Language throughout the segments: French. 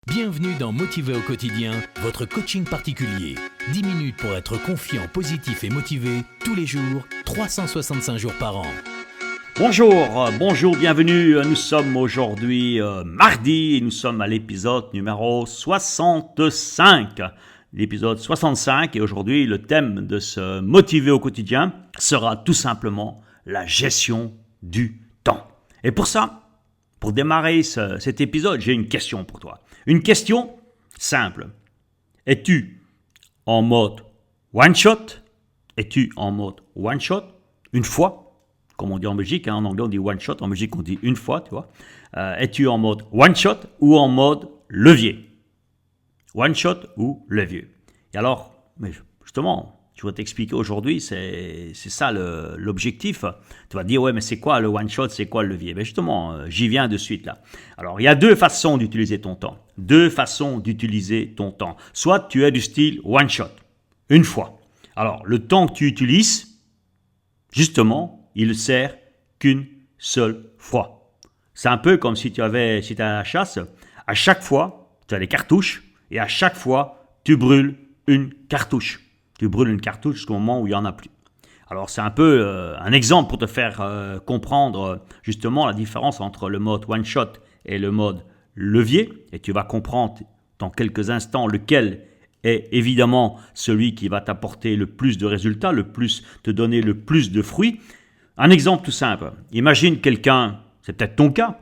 Bienvenue dans Motivé au quotidien, votre coaching particulier. 10 minutes pour être confiant, positif et motivé tous les jours, 365 jours par an. Bonjour, bienvenue. Nous sommes aujourd'hui mardi et nous sommes à l'épisode numéro 65. L'épisode 65 et aujourd'hui le thème de ce Motivé au quotidien sera tout simplement la gestion du temps. Et pour ça, pour démarrer cet épisode, j'ai une question pour toi. Une question simple. Es-tu en mode one shot? Es-tu en mode one shot? Une fois, comme on dit en Belgique, en anglais on dit one shot, en Belgique on dit une fois, tu vois. Es-tu en mode one shot ou en mode levier? One shot ou levier? Et alors, mais justement, je vais t'expliquer aujourd'hui, c'est ça l'objectif. Tu vas te dire, ouais, mais c'est quoi le one shot, c'est quoi le levier? Ben justement, j'y viens de suite là. Alors, il y a deux façons d'utiliser ton temps. Soit tu es du style one shot, une fois. Alors, le temps que tu utilises, justement, il ne sert qu'une seule fois. C'est un peu comme si tu es à la chasse. À chaque fois, tu as des cartouches et à chaque fois, tu brûles une cartouche. Tu brûles une cartouche jusqu'au moment où il n'y en a plus. Alors, c'est un peu un exemple pour te faire comprendre justement la différence entre le mode one shot et le mode levier. Et tu vas comprendre dans quelques instants lequel est évidemment celui qui va t'apporter le plus de résultats, te donner le plus de fruits. Un exemple tout simple. Imagine quelqu'un, c'est peut-être ton cas,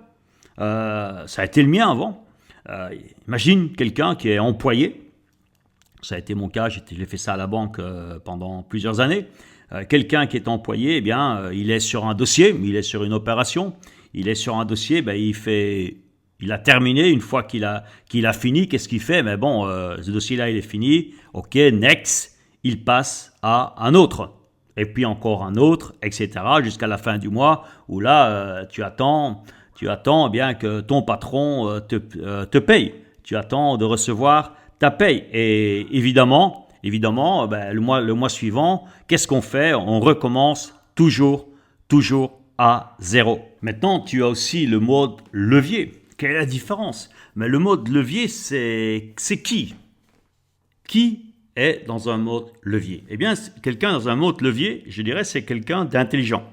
ça a été le mien avant. Imagine quelqu'un qui est employé. Ça a été mon cas, j'ai fait ça à la banque pendant plusieurs années. Quelqu'un qui est employé, eh bien, il est sur un dossier, il est sur une opération, il est sur un dossier, ben, il a terminé, une fois qu'il a fini, qu'est-ce qu'il fait? Mais bon, ce dossier-là, il est fini, ok, next, il passe à un autre, et puis encore un autre, etc., jusqu'à la fin du mois, où là, tu attends eh bien que ton patron te paye, tu attends de recevoir ta paye. Et évidemment, ben, le mois suivant, qu'est-ce qu'on fait? On recommence toujours à zéro. Maintenant, tu as aussi le mode levier. Quelle est la différence? Mais le mode levier, c'est qui? Qui est dans un mode levier? Eh bien, quelqu'un dans un mode levier, je dirais, c'est quelqu'un d'intelligent.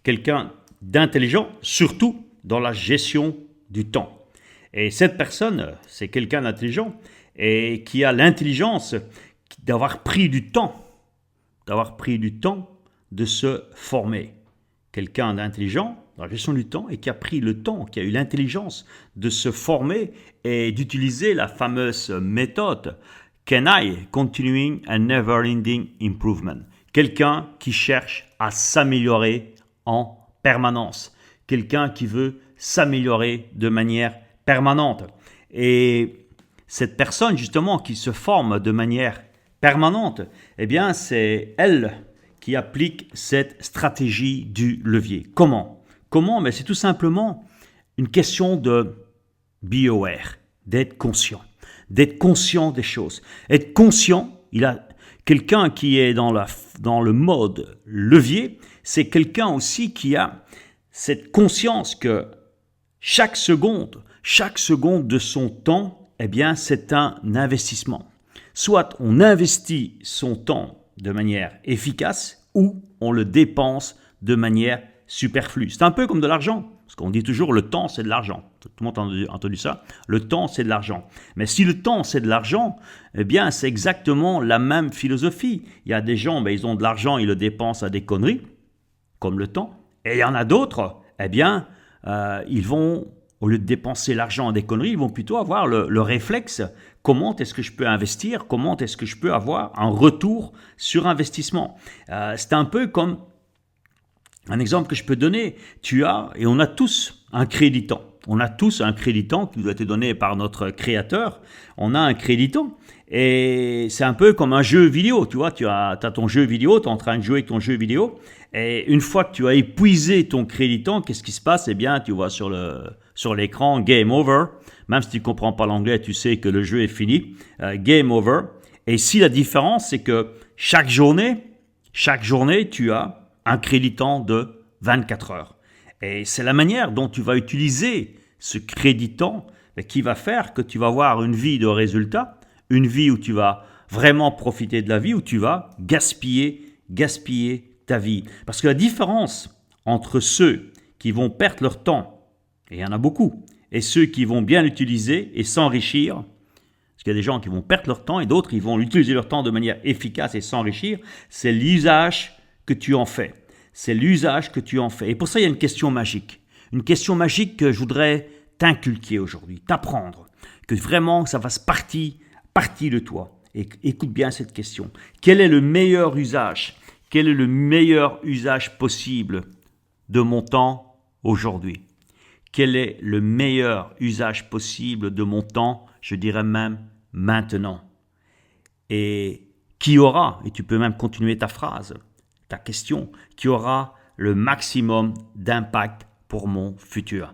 Quelqu'un d'intelligent, surtout dans la gestion du temps. Et cette personne, c'est quelqu'un d'intelligent et qui a l'intelligence d'avoir pris du temps de se former. Quelqu'un d'intelligent dans la gestion du temps et qui a pris le temps, qui a eu l'intelligence de se former et d'utiliser la fameuse méthode CANI, Continuing and Never-Ending Improvement. Quelqu'un qui cherche à s'améliorer en permanence. Quelqu'un qui veut s'améliorer de manière permanente. Et cette personne, justement, qui se forme de manière permanente, eh bien, c'est elle qui applique cette stratégie du levier. Comment? Mais c'est tout simplement une question de be aware, d'être conscient des choses. Être conscient, il a quelqu'un qui est dans le mode levier, c'est quelqu'un aussi qui a cette conscience que chaque seconde de son temps, eh bien, c'est un investissement. Soit on investit son temps de manière efficace ou on le dépense de manière superflue. C'est un peu comme de l'argent, parce qu'on dit toujours le temps c'est de l'argent. Tout le monde a entendu ça. Le temps c'est de l'argent. Mais si le temps c'est de l'argent, eh bien c'est exactement la même philosophie. Il y a des gens, ils ont de l'argent, ils le dépensent à des conneries, comme le temps. Et il y en a d'autres, eh bien, ils vont, au lieu de dépenser l'argent à des conneries, ils vont plutôt avoir le réflexe. Comment est-ce que je peux investir? Comment est-ce que je peux avoir un retour sur investissement? C'est un peu comme un exemple que je peux donner. Et on a tous un créditant. On a tous un créditant qui nous a été donné par notre créateur. On a un créditant. Et c'est un peu comme un jeu vidéo. Tu vois, tu as ton jeu vidéo, tu es en train de jouer avec ton jeu vidéo. Et une fois que tu as épuisé ton créditant, qu'est-ce qui se passe? Eh bien, tu vois sur l'écran, game over. Même si tu ne comprends pas l'anglais, tu sais que le jeu est fini. Game over. Et ici, la différence, c'est que chaque journée, tu as un créditant de 24 heures. Et c'est la manière dont tu vas utiliser ce créditant mais qui va faire que tu vas avoir une vie de résultats, une vie où tu vas vraiment profiter de la vie, où tu vas gaspiller ta vie. Parce que la différence entre ceux qui vont perdre leur temps, et il y en a beaucoup, et ceux qui vont bien l'utiliser et s'enrichir, parce qu'il y a des gens qui vont perdre leur temps et d'autres qui vont utiliser leur temps de manière efficace et s'enrichir, c'est l'usage que tu en fais. C'est l'usage que tu en fais. Et pour ça, il y a une question magique. Une question magique que je voudrais t'inculquer aujourd'hui, t'apprendre, que vraiment ça fasse partie de toi. Et écoute bien cette question. Quel est le meilleur usage? Quel est le meilleur usage possible de mon temps aujourd'hui? Quel est le meilleur usage possible de mon temps, je dirais même maintenant? Et qui aura, et tu peux même continuer ta phrase, ta question, qui aura le maximum d'impact pour mon futur?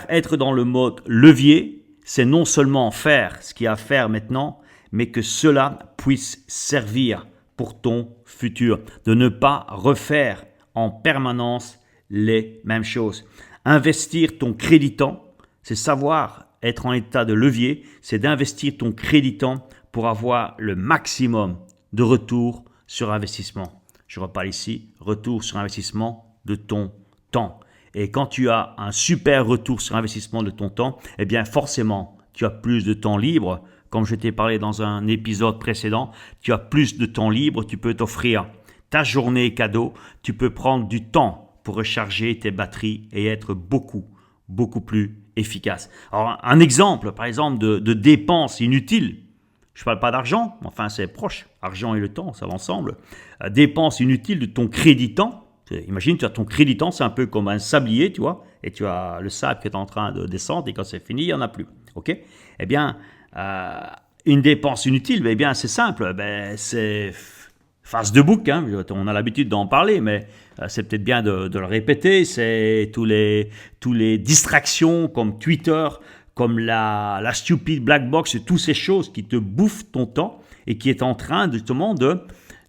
Être dans le mode levier, c'est non seulement faire ce qu'il y a à faire maintenant, mais que cela puisse servir pour ton futur. De ne pas refaire en permanence les mêmes choses. Investir ton crédit temps, c'est savoir être en état de levier, c'est d'investir ton crédit temps pour avoir le maximum de retour sur investissement. Je reparle ici, retour sur investissement de ton temps. Et quand tu as un super retour sur investissement de ton temps, eh bien forcément, tu as plus de temps libre. Comme je t'ai parlé dans un épisode précédent, tu as plus de temps libre, tu peux t'offrir ta journée cadeau, tu peux prendre du temps pour recharger tes batteries et être beaucoup plus efficace. Alors, un exemple, par exemple, de dépenses inutiles. Je ne parle pas d'argent, mais enfin c'est proche. Argent et le temps, ça va ensemble. Dépenses inutiles de ton crédit temps. Imagine, tu as ton crédit temps, c'est un peu comme un sablier, tu vois, et tu as le sable qui est en train de descendre, et quand c'est fini, il n'y en a plus. Ok? Eh bien, une dépense inutile, eh bien, c'est simple, c'est face de bouc, hein, on a l'habitude d'en parler, mais c'est peut-être bien de le répéter, c'est tous les distractions comme Twitter, comme la stupid black box, tous ces choses qui te bouffent ton temps et qui est en train justement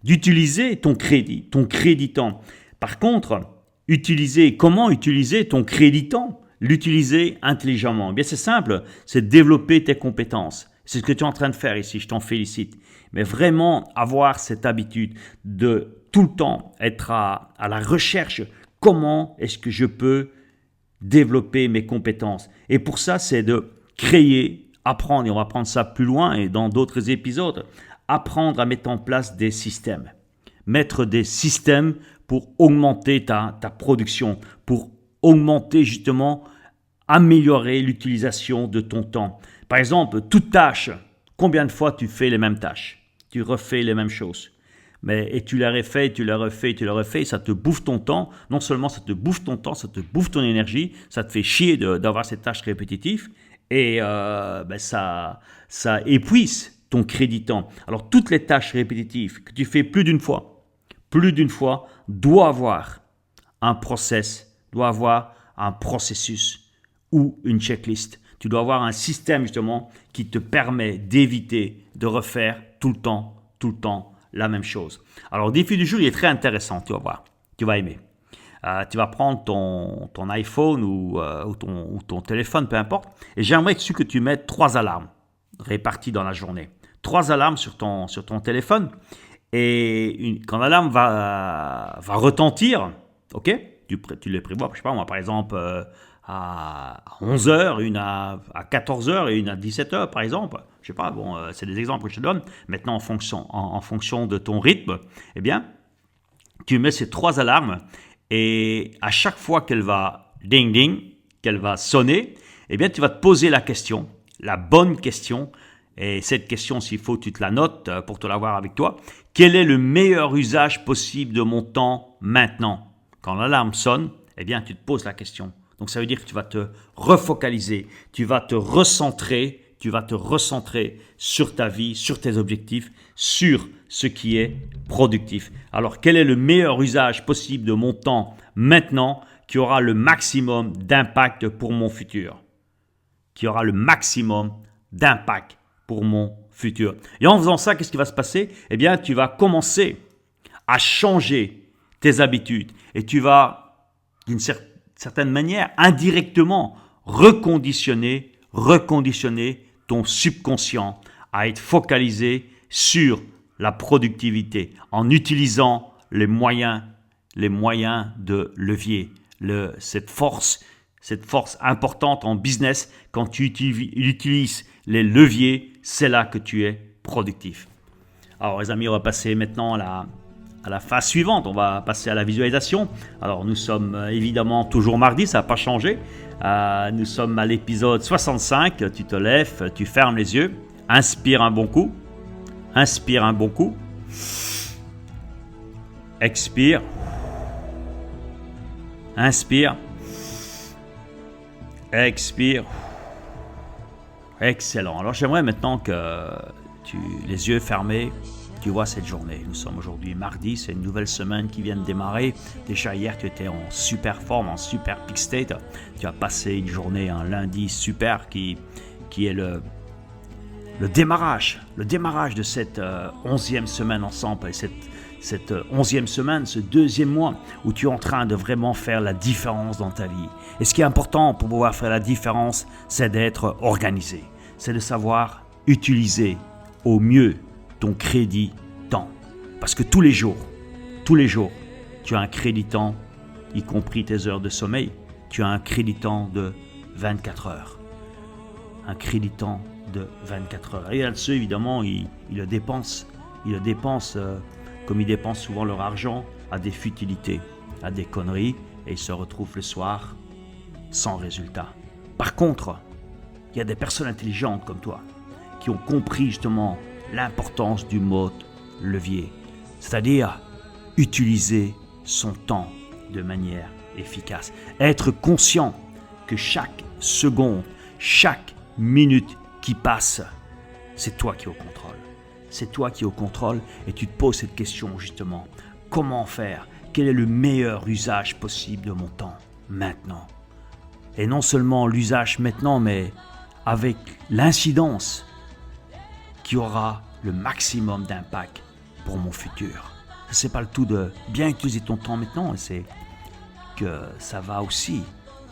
d'utiliser ton crédit temps. Par contre, comment utiliser ton crédit temps? L'utiliser intelligemment. Eh bien, c'est simple, c'est développer tes compétences. C'est ce que tu es en train de faire ici, je t'en félicite. Mais vraiment avoir cette habitude de tout le temps être à la recherche. Comment est-ce que je peux développer mes compétences? Et pour ça, c'est de créer, apprendre, et on va prendre ça plus loin et dans d'autres épisodes, apprendre à mettre en place des systèmes. Mettre des systèmes pour augmenter ta production, pour augmenter justement, améliorer l'utilisation de ton temps. Par exemple, toute tâche, combien de fois tu fais les mêmes tâches? Tu refais les mêmes choses. Et tu les refais, ça te bouffe ton temps. Non seulement ça te bouffe ton temps, ça te bouffe ton énergie, ça te fait chier d'avoir ces tâches répétitives et ça épuise ton crédit temps. Alors toutes les tâches répétitives que tu fais plus d'une fois, doit avoir un processus ou une checklist. Tu dois avoir un système justement qui te permet d'éviter de refaire tout le temps la même chose. Alors, le défi du jour, il est très intéressant, tu vas voir, tu vas aimer. Tu vas prendre ton iPhone ou ton téléphone, peu importe, et j'aimerais que tu mettes 3 alarmes réparties dans la journée. 3 alarmes sur ton téléphone, et quand l'alarme va retentir, ok, tu les prévois, je sais pas moi, par exemple, à 11h, une à 14h et une à 17h par exemple. Je sais pas, c'est des exemples que je te donne. Maintenant, en fonction de ton rythme, eh bien, tu mets ces 3 alarmes et à chaque fois qu'elle va ding ding, qu'elle va sonner, eh bien, tu vas te poser la question, la bonne question. Et cette question, s'il faut, tu te la notes pour te l'avoir avec toi. Quel est le meilleur usage possible de mon temps maintenant? Quand l'alarme sonne, eh bien, tu te poses la question. Donc, ça veut dire que tu vas te refocaliser, tu vas te recentrer sur ta vie, sur tes objectifs, sur ce qui est productif. Alors, quel est le meilleur usage possible de mon temps maintenant qui aura le maximum d'impact pour mon futur? Qui aura le maximum d'impact pour mon futur. Et en faisant ça, qu'est-ce qui va se passer? Eh bien, tu vas commencer à changer tes habitudes et tu vas, d'une certaine manière, indirectement, reconditionner ton subconscient à être focalisé sur la productivité en utilisant les moyens de levier. Cette force importante en business, quand tu utilises les leviers, c'est là que tu es productif. Alors les amis, on va passer maintenant à la phase suivante, on va passer à la visualisation. Alors nous sommes évidemment toujours mardi, ça n'a pas changé. Nous sommes à l'épisode 65, tu te lèves, tu fermes les yeux, inspire un bon coup, expire, inspire, expire. Excellent. Alors j'aimerais maintenant que les yeux fermés, tu vois cette journée. Nous sommes aujourd'hui mardi, c'est une nouvelle semaine qui vient de démarrer. Déjà hier, tu étais en super forme, en super peak state. Tu as passé une journée, un lundi super qui est le démarrage de cette 11e semaine ensemble. Et cette 11e semaine, ce deuxième mois où tu es en train de vraiment faire la différence dans ta vie. Et ce qui est important pour pouvoir faire la différence, c'est d'être organisé. C'est de savoir utiliser au mieux ton crédit temps. Parce que tous les jours, tu as un crédit temps, y compris tes heures de sommeil. Tu as un crédit temps de 24 heures. Un crédit temps de 24 heures. Et là-dessus, évidemment, ils le dépensent. Comme ils dépensent souvent leur argent à des futilités, à des conneries, et ils se retrouvent le soir sans résultat. Par contre, il y a des personnes intelligentes comme toi qui ont compris justement l'importance du mode levier, c'est-à-dire utiliser son temps de manière efficace. Être conscient que chaque seconde, chaque minute qui passe, c'est toi qui es au contrôle. C'est toi qui es au contrôle et tu te poses cette question justement. Comment faire? Quel est le meilleur usage possible de mon temps maintenant? Et non seulement l'usage maintenant, mais avec l'incidence qui aura le maximum d'impact pour mon futur. Ce n'est pas le tout de bien utiliser ton temps maintenant, c'est que ça va aussi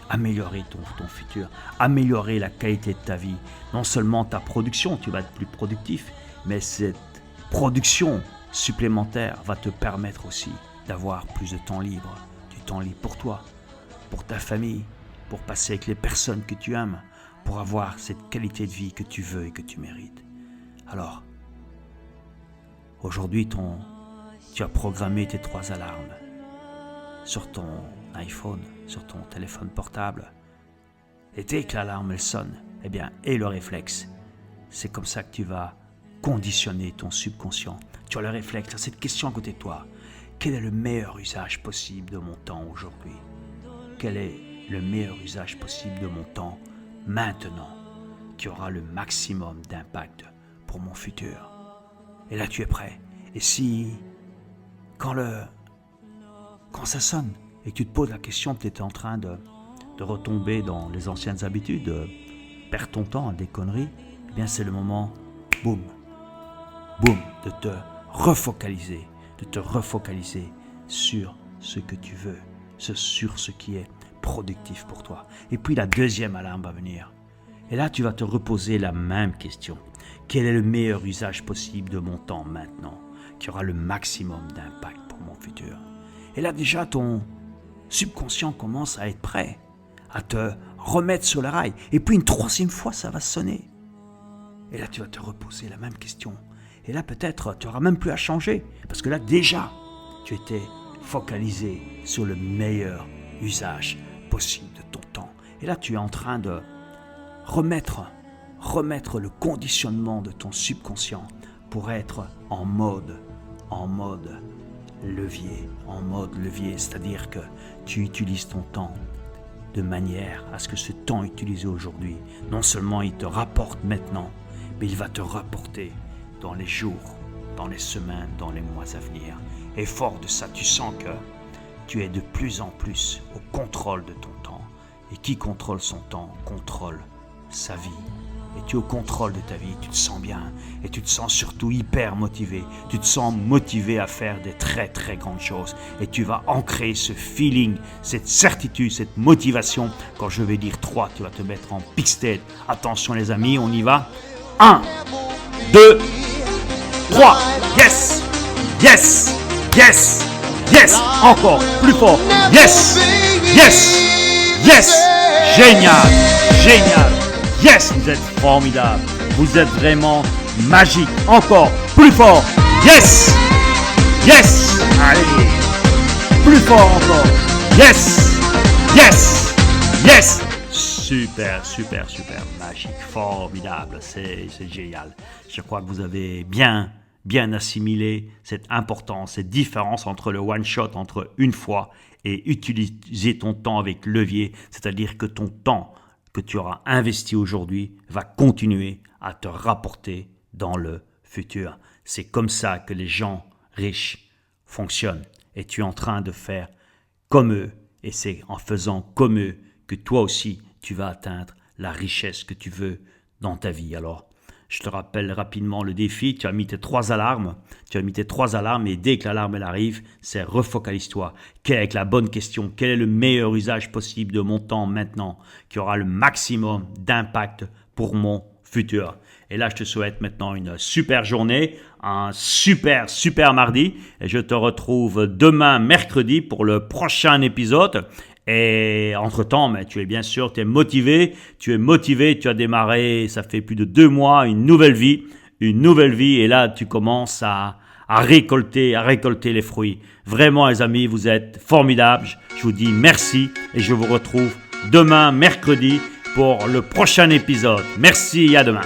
améliorer ton futur, améliorer la qualité de ta vie. Non seulement ta production, tu vas être plus productif, mais cette production supplémentaire va te permettre aussi d'avoir plus de temps libre. Du temps libre pour toi, pour ta famille, pour passer avec les personnes que tu aimes, pour avoir cette qualité de vie que tu veux et que tu mérites. Alors, aujourd'hui, tu as programmé tes 3 alarmes sur ton iPhone, sur ton téléphone portable. Et dès que l'alarme elle sonne, et le réflexe, c'est comme ça que tu vas conditionner ton subconscient. Tu as le réflexe à cette question à côté de toi. Quel est le meilleur usage possible de mon temps aujourd'hui? Quel est le meilleur usage possible de mon temps maintenant qui aura le maximum d'impact pour mon futur? Et là, tu es prêt. Et si, quand ça sonne et que tu te poses la question, tu es en train de retomber dans les anciennes habitudes, de perdre ton temps à des conneries, c'est le moment, boum, de te refocaliser sur ce que tu veux, sur ce qui est productif pour toi. Et puis la deuxième alarme va venir. Et là, tu vas te reposer la même question. Quel est le meilleur usage possible de mon temps maintenant, qui aura le maximum d'impact pour mon futur? Et là, déjà, ton subconscient commence à être prêt, à te remettre sur le rail. Et puis une troisième fois, ça va sonner. Et là, tu vas te reposer la même question. Et là, peut-être, tu n'auras même plus à changer. Parce que là, déjà, tu étais focalisé sur le meilleur usage possible de ton temps. Et là, tu es en train de remettre le conditionnement de ton subconscient pour être en mode levier. C'est-à-dire que tu utilises ton temps de manière à ce que ce temps utilisé aujourd'hui, non seulement il te rapporte maintenant, mais il va te rapporter dans les jours, dans les semaines, dans les mois à venir. Et fort de ça, tu sens que tu es de plus en plus au contrôle de ton temps. Et qui contrôle son temps, contrôle sa vie. et tu es au contrôle de ta vie, tu te sens bien et tu te sens surtout hyper motivé. Tu te sens motivé à faire des très très grandes choses et tu vas ancrer ce feeling, cette certitude, cette motivation. Quand je vais dire 3, tu vas te mettre en peak state. Attention les amis, on y va. 1, 2, 3. Yes, yes, yes, yes. Encore plus fort. Yes, yes, yes. Génial, génial. Yes, vous êtes formidable. Vous êtes vraiment magique. Encore plus fort. Yes, yes. Allez, plus fort encore. Yes, yes, yes. Super, super, super. Magique, formidable. C'est génial. Je crois que vous avez bien assimilé cette importance, cette différence entre le one shot, entre une fois et utiliser ton temps avec levier, c'est-à-dire que ton temps que tu auras investi aujourd'hui va continuer à te rapporter dans le futur. C'est comme ça que les gens riches fonctionnent et tu es en train de faire comme eux et c'est en faisant comme eux que toi aussi tu vas atteindre la richesse que tu veux dans ta vie. Alors, je te rappelle rapidement le défi, tu as mis tes 3 alarmes, et dès que l'alarme elle arrive, c'est refocalise-toi. Avec la bonne question, quel est le meilleur usage possible de mon temps maintenant qui aura le maximum d'impact pour mon futur? Et là, je te souhaite maintenant une super journée, un super mardi et je te retrouve demain mercredi pour le prochain épisode. Et entre-temps, tu es motivé, tu as démarré, ça fait plus de 2 mois, une nouvelle vie, et là, tu commences à récolter les fruits. Vraiment, les amis, vous êtes formidables. Je vous dis merci et je vous retrouve demain, mercredi, pour le prochain épisode. Merci et à demain.